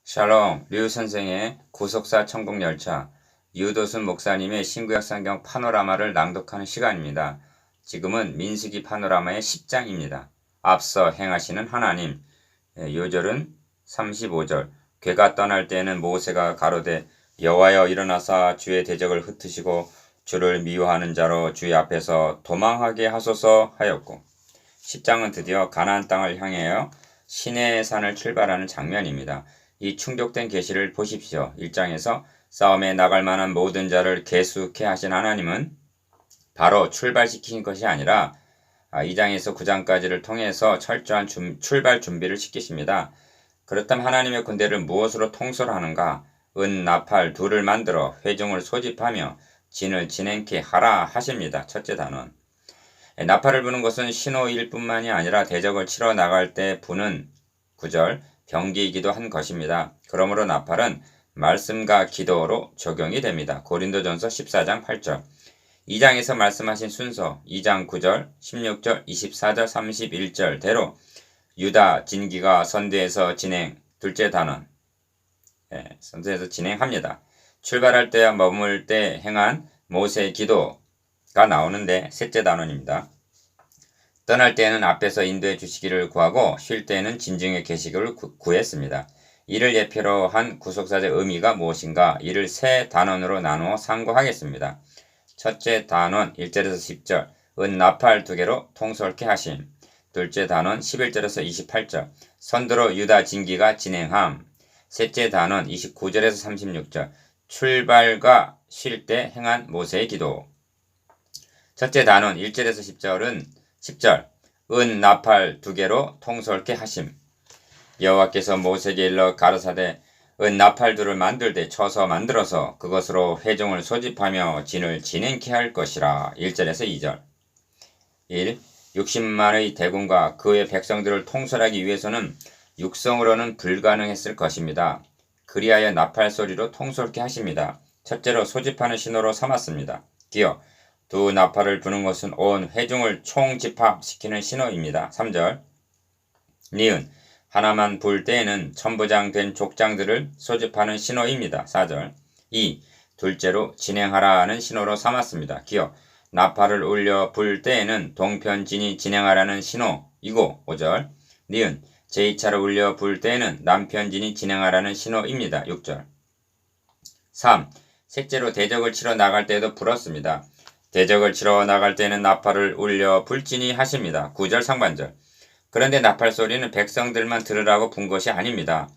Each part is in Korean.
샬롬, 류 선생의 구속사 천국열차, 유도순 목사님의 신구약 성경 파노라마를 낭독하는 시간입니다. 지금은 민수기 파노라마의 10장입니다. 앞서 행하시는 하나님, 요절은 35절, 괴가 떠날 때에는 모세가 가로되 여호와여 일어나사 주의 대적을 흩으시고 주를 미워하는 자로 주의 앞에서 도망하게 하소서 하였고, 10장은 드디어 가나안 땅을 향하여 시내의 산을 출발하는 장면입니다. 이 충족된 계시를 보십시오. 1장에서 싸움에 나갈 만한 모든 자를 계수케 하신 하나님은 바로 출발시킨 것이 아니라 2장에서 9장까지를 통해서 철저한 출발 준비를 시키십니다. 그렇다면 하나님의 군대를 무엇으로 통솔하는가? 은, 나팔 둘을 만들어 회중을 소집하며 진을 진행케 하라 하십니다. 첫째 단원. 나팔을 부는 것은 신호일 뿐만이 아니라 대적을 치러 나갈 때 부는 9절 병기이기도 한 것입니다. 그러므로 나팔은 말씀과 기도로 적용이 됩니다. 고린도전서 14장 8절 2장에서 말씀하신 순서 2장 9절, 16절, 24절, 31절 대로 유다 진기가 선대에서 진행 둘째 단원 선대에서 진행합니다. 출발할 때와 머물 때 행한 모세의 기도가 나오는데 셋째 단원입니다. 떠날 때에는 앞에서 인도해 주시기를 구하고 쉴 때에는 진정의 계시기를 구했습니다. 이를 예표로 한 구속사의 의미가 무엇인가? 이를 세 단원으로 나누어 상고하겠습니다. 첫째 단원 1절에서 10절 은 나팔 두 개로 통솔케 하심. 둘째 단원 11절에서 28절 선두로 유다 진기가 진행함. 셋째 단원 29절에서 36절 출발과 쉴 때 행한 모세의 기도. 첫째 단원 1절에서 10절 은 나팔 두 개로 통솔케 하심. 여호와께서 모세에게 일러 가라사대 은 나팔 둘을 만들되 쳐서 만들어서 그것으로 회중을 소집하며 진을 진행케 할 것이라. 1절에서 2절 1. 60만의 대군과 그의 백성들을 통솔하기 위해서는 육성으로는 불가능했을 것입니다. 그리하여 나팔 소리로 통솔케 하십니다. 첫째로 소집하는 신호로 삼았습니다. 기어 두 나팔을 부는 것은 온 회중을 총집합시키는 신호입니다. 3절 니은 하나만 불 때에는 천부장 된 족장들을 소집하는 신호입니다. 4절 2. 둘째로 진행하라는 신호로 삼았습니다. 기어 나팔을 울려 불 때에는 동편진이 진행하라는 신호이고 5절 니은 제2차를 울려 불 때에는 남편진이 진행하라는 신호입니다. 6절 3. 셋째로 대적을 치러 나갈 때에도 불었습니다. 대적을 치러 나갈 때는 나팔을 울려 불지니 하십니다. 9절 상반절 그런데 나팔 소리는 백성들만 들으라고 분 것이 아닙니다.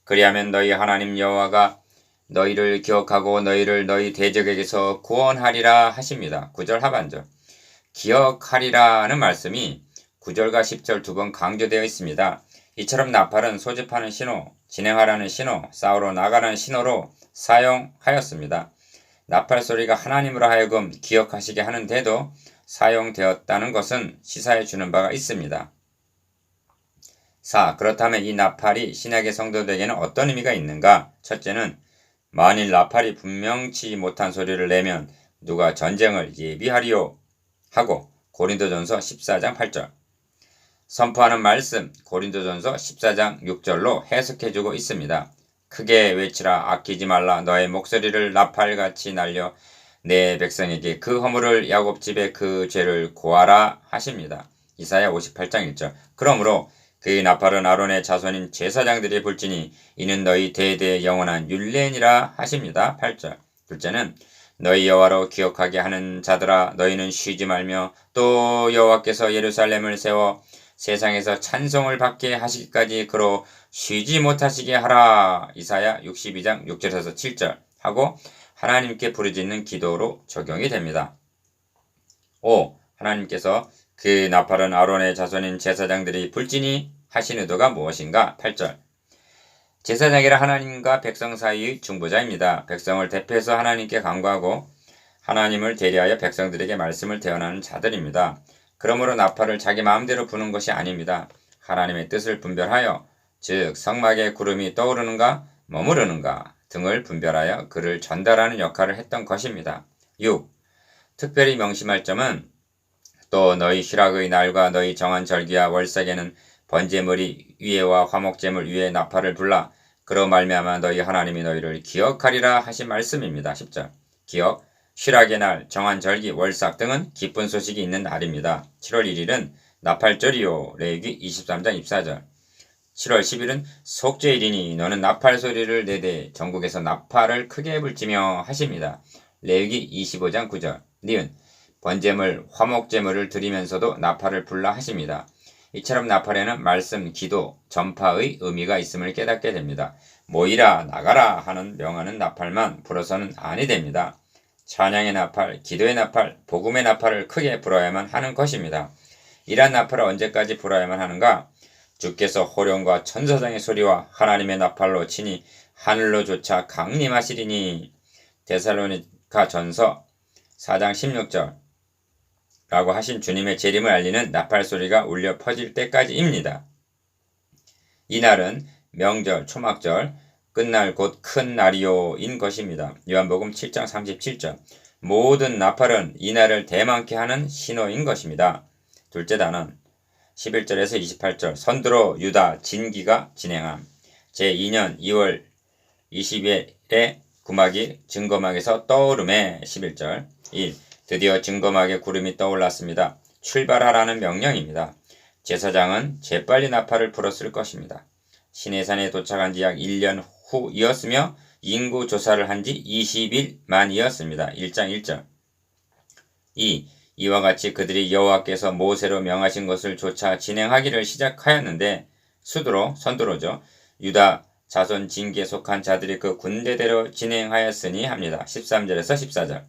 그리하면 너희 하나님 여호와가 너희를 기억하고 너희를 너희 대적에게서 구원하리라 하십니다. 9절 하반절 기억하리라는 말씀이 9절과 10절 두 번 강조되어 있습니다. 이처럼 나팔은 소집하는 신호, 진행하라는 신호, 싸우러 나가는 신호로 사용하였습니다. 나팔 소리가 하나님으로 하여금 기억하시게 하는데도 사용되었다는 것은 시사해 주는 바가 있습니다. 4. 그렇다면 이 나팔이 신약의 성도들에게는 어떤 의미가 있는가? 첫째는 만일 나팔이 분명치 못한 소리를 내면 누가 전쟁을 예비하리요? 하고 고린도전서 14장 8절 선포하는 말씀 고린도전서 14장 6절로 해석해주고 있습니다. 크게 외치라 아끼지 말라 너의 목소리를 나팔같이 날려 내 백성에게 그 허물을 야곱집에 그 죄를 고하라 하십니다. 이사야 58장 1절 그러므로 그의 나팔은 아론의 자손인 제사장들이 불지니 이는 너희 대대 영원한 율례니라 하십니다. 8절 둘째는 너희 여호와로 기억하게 하는 자들아 너희는 쉬지 말며 또 여호와께서 예루살렘을 세워 세상에서 찬송을 받게 하시기까지 그로 쉬지 못하시게 하라. 이사야 62장 6절에서 7절 하고 하나님께 부르짖는 기도로 적용이 됩니다. 5. 하나님께서 그 나팔은 아론의 자손인 제사장들이 불지니 하신 의도가 무엇인가? 8절 제사장이라 하나님과 백성 사이의 중보자입니다. 백성을 대표해서 하나님께 간구하고 하나님을 대리하여 백성들에게 말씀을 대언하는 자들입니다. 그러므로 나팔을 자기 마음대로 부는 것이 아닙니다. 하나님의 뜻을 분별하여 즉 성막에 구름이 떠오르는가 머무르는가 등을 분별하여 그를 전달하는 역할을 했던 것입니다. 6. 특별히 명심할 점은 또 너희 희락의 날과 너희 정한 절기와 월삭에는 번제물이 위에와 화목제물 위에 나팔을 불라 그로 말미암아 너희 하나님이 너희를 기억하리라 하신 말씀입니다. 10절. 기억, 실학의 날, 정한 절기, 월삭 등은 기쁜 소식이 있는 날입니다. 7월 1일은 나팔절이요. 레위기 23장 24절. 7월 10일은 속죄일이니 너는 나팔 소리를 내되 전국에서 나팔을 크게 불지며 하십니다. 레위기 25장 9절. 니은 번제물, 화목제물을 드리면서도 나팔을 불라 하십니다. 이처럼 나팔에는 말씀, 기도, 전파의 의미가 있음을 깨닫게 됩니다. 모이라 나가라 하는 명하는 나팔만 불어서는 아니 됩니다. 찬양의 나팔, 기도의 나팔, 복음의 나팔을 크게 불어야만 하는 것입니다. 이러한 나팔을 언제까지 불어야만 하는가? 주께서 호령과 천사장의 소리와 하나님의 나팔로 치니 하늘로 조차 강림하시리니. 데살로니가 전서 4장 16절 라고 하신 주님의 재림을 알리는 나팔 소리가 울려 퍼질 때까지입니다. 이날은 명절, 초막절, 끝날 곧 큰 날이요인 것입니다. 요한복음 7장 37절. 모든 나팔은 이날을 대망케 하는 신호인 것입니다. 둘째 단원 11절에서 28절. 선두로 유다 진기가 진행함. 제2년 2월 20일에 구막이 증거막에서 떠오름에. 11절. 1. 드디어 증거막에 구름이 떠올랐습니다. 출발하라는 명령입니다. 제사장은 재빨리 나팔을 불었을 것입니다. 시내산에 도착한 지 약 1년 후이었으며 인구 조사를 한 지 20일 만이었습니다. 1장 1절. 2. 이와 같이 그들이 여호와께서 모세로 명하신 것을 조차 진행하기를 시작하였는데 선두로죠. 유다 자손 진기에 속한 자들이 그 군대대로 진행하였으니 합니다. 13절에서 14절.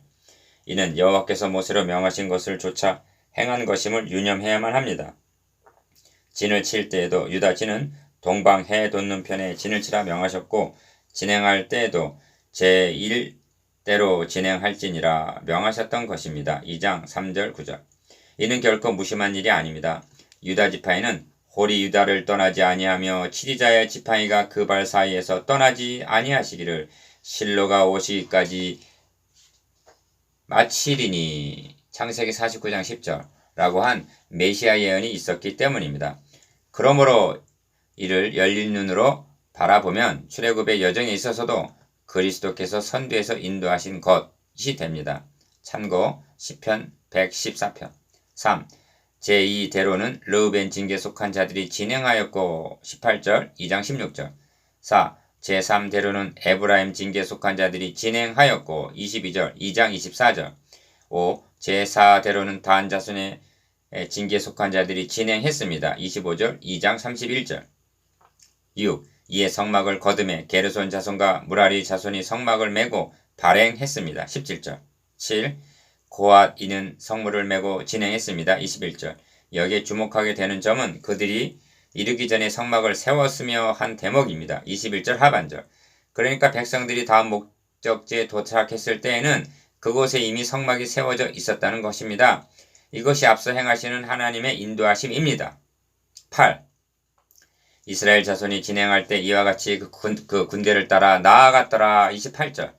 이는 여호와께서 모세로 명하신 것을 조차 행한 것임을 유념해야만 합니다. 진을 칠 때에도 유다 진은 동방 해 돋는 편에 진을 치라 명하셨고 진행할 때에도 제1대로 진행할지니라 명하셨던 것입니다. 2장 3절 9절. 이는 결코 무심한 일이 아닙니다. 유다 지파이는 홀이 유다를 떠나지 아니하며 치리자의 지팡이가 그 발 사이에서 떠나지 아니하시기를 실로가 오시기까지 마치리니. 창세기 49장 10절 라고 한 메시아 예언이 있었기 때문입니다. 그러므로 이를 열린 눈으로 바라보면 출애굽의 여정에 있어서도 그리스도께서 선두에서 인도하신 것이 됩니다. 참고 시편 114편. 3. 제2대로는 르우벤 징계에 속한 자들이 진행하였고 18절 2장 16절. 4. 제3대로는 에브라임 징계에 속한 자들이 진행하였고 22절 2장 24절. 5. 제4대로는 단 자손의 징계에 속한 자들이 진행했습니다. 25절 2장 31절. 6. 이에 성막을 거듭해 게르손 자손과 무라리 자손이 성막을 메고 발행했습니다. 17절. 7. 고앗 이는 성물을 메고 진행했습니다. 21절. 여기에 주목하게 되는 점은 그들이 이르기 전에 성막을 세웠으며 한 대목입니다. 21절 하반절. 그러니까 백성들이 다음 목적지에 도착했을 때에는 그곳에 이미 성막이 세워져 있었다는 것입니다. 이것이 앞서 행하시는 하나님의 인도하심입니다. 8. 이스라엘 자손이 진행할 때 이와 같이 그 군대를 따라 나아갔더라. 28절.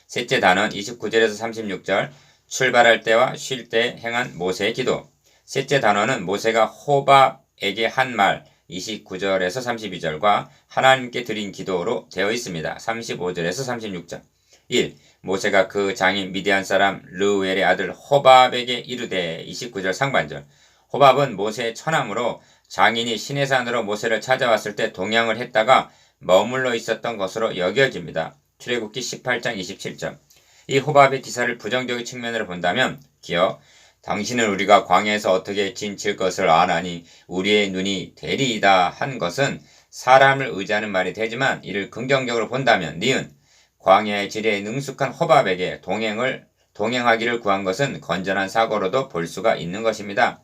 셋째 단원 29절에서 36절. 출발할 때와 쉴 때 행한 모세의 기도. 셋째 단원은 모세가 호밥에게 한 말 29절에서 32절과 하나님께 드린 기도로 되어 있습니다. 35절에서 36절. 1. 모세가 그 장인 미디안 사람 르우엘의 아들 호밥에게 이르되. 29절 상반절. 호밥은 모세의 처남으로 장인이 시내산으로 모세를 찾아왔을 때 동양을 했다가 머물러 있었던 것으로 여겨집니다. 출애굽기 18장 27절. 이 호밥의 기사를 부정적인 측면으로 본다면 기억. 당신은 우리가 광야에서 어떻게 진칠 것을 아나니 우리의 눈이 되리이다 한 것은 사람을 의지하는 말이 되지만 이를 긍정적으로 본다면 니은 광야의 지리에 능숙한 호밥에게 동행하기를 구한 것은 건전한 사고로도 볼 수가 있는 것입니다.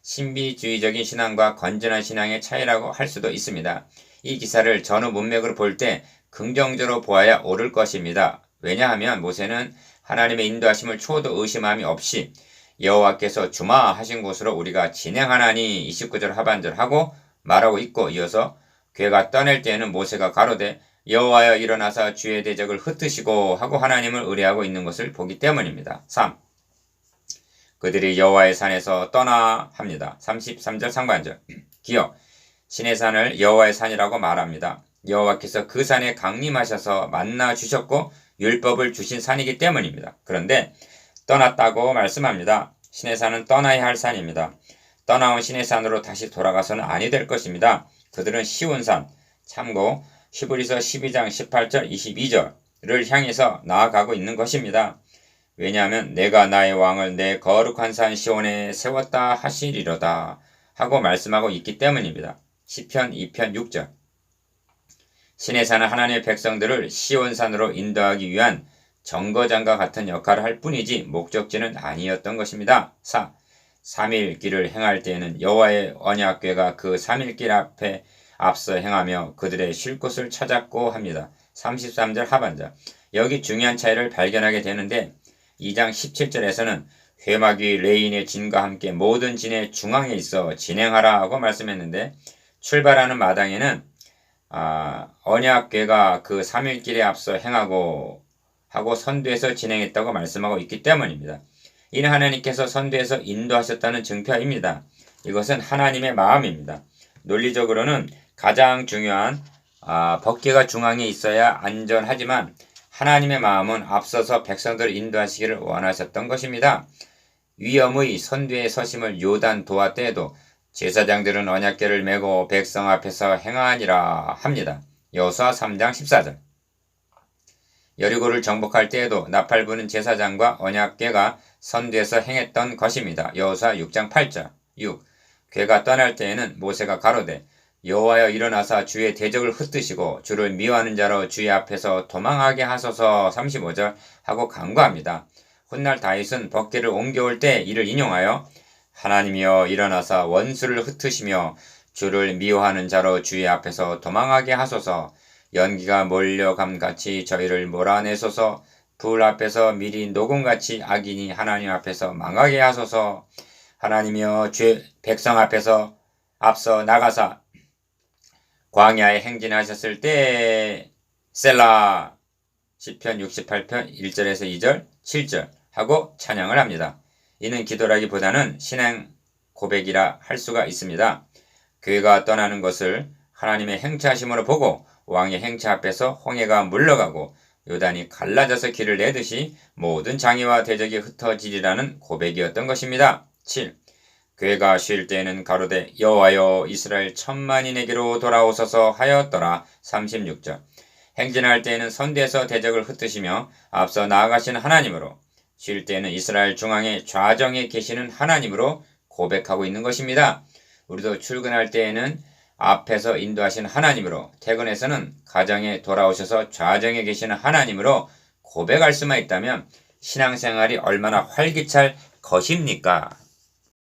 신비주의적인 신앙과 건전한 신앙의 차이라고 할 수도 있습니다. 이 기사를 전후 문맥으로 볼 때 긍정적으로 보아야 옳을 것입니다. 왜냐하면 모세는 하나님의 인도하심을 초도 의심함이 없이 여호와께서 주마 하신 곳으로 우리가 진행하나니 29절 하반절 하고 말하고 있고 이어서 괴가 떠낼 때에는 모세가 가로되 여호와여 일어나사 주의 대적을 흩으시고 하고 하나님을 의뢰하고 있는 것을 보기 때문입니다. 3. 그들이 여호와의 산에서 떠나 합니다. 33절 상반절. 기억. 시내산을 여호와의 산이라고 말합니다. 여호와께서 그 산에 강림하셔서 만나 주셨고 율법을 주신 산이기 때문입니다. 그런데 떠났다고 말씀합니다. 시내산은 떠나야 할 산입니다. 떠나온 시내산으로 다시 돌아가서는 아니 될 것입니다. 그들은 시온산, 참고 히브리서 12장 18절 22절을 향해서 나아가고 있는 것입니다. 왜냐하면 내가 나의 왕을 내 거룩한 산 시온에 세웠다 하시리로다 하고 말씀하고 있기 때문입니다. 시편 2편 6절. 시내산은 하나님의 백성들을 시온산으로 인도하기 위한 정거장과 같은 역할을 할 뿐이지 목적지는 아니었던 것입니다. 4. 3일길을 행할 때에는 여호와의 언약궤가 그 3일길 앞에 앞서 행하며 그들의 쉴 곳을 찾았고 합니다. 33절 하반절. 여기 중요한 차이를 발견하게 되는데 2장 17절에서는 회막이 레인의 진과 함께 모든 진의 중앙에 있어 진행하라 하고 말씀했는데 출발하는 마당에는 언약궤가 그 3일길에 앞서 행하고 하고 선두에서 진행했다고 말씀하고 있기 때문입니다. 이는 하나님께서 선두에서 인도하셨다는 증표입니다. 이것은 하나님의 마음입니다. 논리적으로는 가장 중요한 법궤가 중앙에 있어야 안전하지만 하나님의 마음은 앞서서 백성들을 인도하시기를 원하셨던 것입니다. 위엄의 선두에 서심을 요단 도하 때에도 제사장들은 언약궤를 메고 백성 앞에서 행하니라 합니다. 여호수아 3장 14절. 여리고를 정복할 때에도 나팔 부는 제사장과 언약궤가 선두에서 행했던 것입니다. 여호수아 6장 8절. 6. 궤가 떠날 때에는 모세가 가로되 여호와여 일어나사 주의 대적을 흩으시고 주를 미워하는 자로 주의 앞에서 도망하게 하소서 35절 하고 간구합니다. 훗날 다윗은 법궤를 옮겨올 때 이를 인용하여 하나님이여 일어나사 원수를 흩으시며 주를 미워하는 자로 주의 앞에서 도망하게 하소서 연기가 몰려감같이 저희를 몰아내소서 불 앞에서 미리 녹음같이 악인이 하나님 앞에서 망하게 하소서 하나님이여 백성 앞에서 앞서 나가사 광야에 행진하셨을 때 셀라 시편 68편 1절에서 2절 7절 하고 찬양을 합니다. 이는 기도라기보다는 신앙 고백이라 할 수가 있습니다. 교회가 떠나는 것을 하나님의 행차하심으로 보고 왕의 행차 앞에서 홍해가 물러가고 요단이 갈라져서 길을 내듯이 모든 장애와 대적이 흩어지리라는 고백이었던 것입니다. 7. 교회가 쉴 때에는 가로되 여호와여 이스라엘 10,000만인에게로 돌아오소서 하였더라 36절. 행진할 때에는 선두에서 대적을 흩으시며 앞서 나아가시는 하나님으로 쉴 때에는 이스라엘 중앙의 좌정에 계시는 하나님으로 고백하고 있는 것입니다. 우리도 출근할 때에는 앞에서 인도하시는 하나님으로 퇴근해서는 가정에 돌아오셔서 좌정에 계시는 하나님으로 고백할 수만 있다면 신앙생활이 얼마나 활기찰 것입니까?